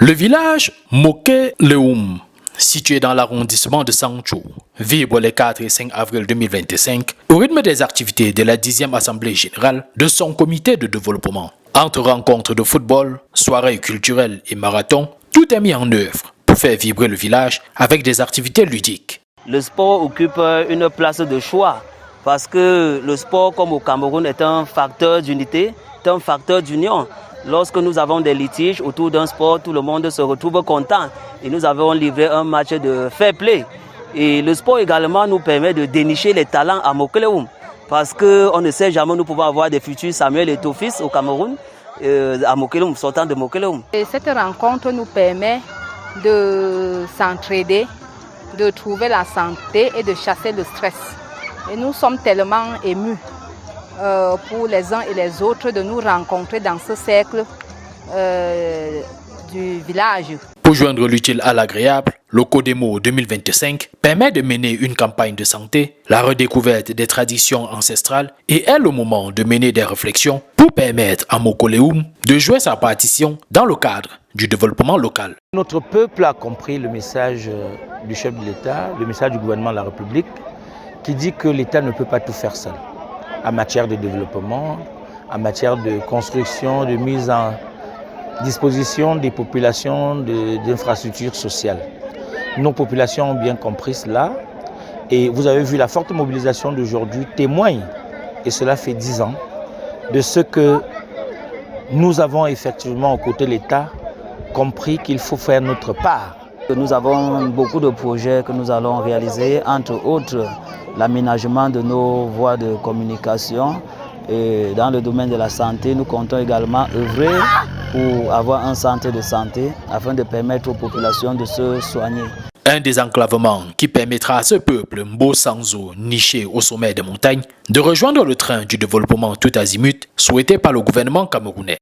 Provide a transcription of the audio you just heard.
Le village Moké-Leoum, situé dans l'arrondissement de Sangchou, vibre les 4 et 5 avril 2025 au rythme des activités de la 10e Assemblée générale de son comité de développement. Entre rencontres de football, soirées culturelles et marathons, tout est mis en œuvre pour faire vibrer le village avec des activités ludiques. Le sport occupe une place de choix parce que le sport, comme au Cameroun, est un facteur d'unité, est un facteur d'union. Lorsque nous avons des litiges autour d'un sport, tout le monde se retrouve content. Et nous avons livré un match de fair play. Et le sport également nous permet de dénicher les talents à Moké-Leoum. Parce qu'on ne sait jamais, nous pouvons avoir des futurs Samuel Eto'o-Fils au Cameroun, à Moké-Leoum, sortant de Moké-Leoum. Cette rencontre nous permet de s'entraider, de trouver la santé et de chasser le stress. Et nous sommes tellement émus pour les uns et les autres de nous rencontrer dans ce cercle du village. Pour joindre l'utile à l'agréable, le Codemo 2025 permet de mener une campagne de santé, la redécouverte des traditions ancestrales et est le moment de mener des réflexions pour permettre à Moké-Leoum de jouer sa partition dans le cadre du développement local. Notre peuple a compris le message du chef de l'État, le message du gouvernement de la République qui dit que l'État ne peut pas tout faire seul en matière de développement, en matière de construction, de mise en disposition des populations d'infrastructures sociales. Nos populations ont bien compris cela et vous avez vu la forte mobilisation d'aujourd'hui témoigne, et cela fait 10 ans, de ce que nous avons effectivement aux côtés de l'État compris qu'il faut faire notre part. Nous avons beaucoup de projets que nous allons réaliser, entre autres l'aménagement de nos voies de communication. Et dans le domaine de la santé, nous comptons également œuvrer pour avoir un centre de santé afin de permettre aux populations de se soigner. Un désenclavement qui permettra à ce peuple Mbo-Sanzo, niché au sommet des montagnes, de rejoindre le train du développement tout azimut souhaité par le gouvernement camerounais.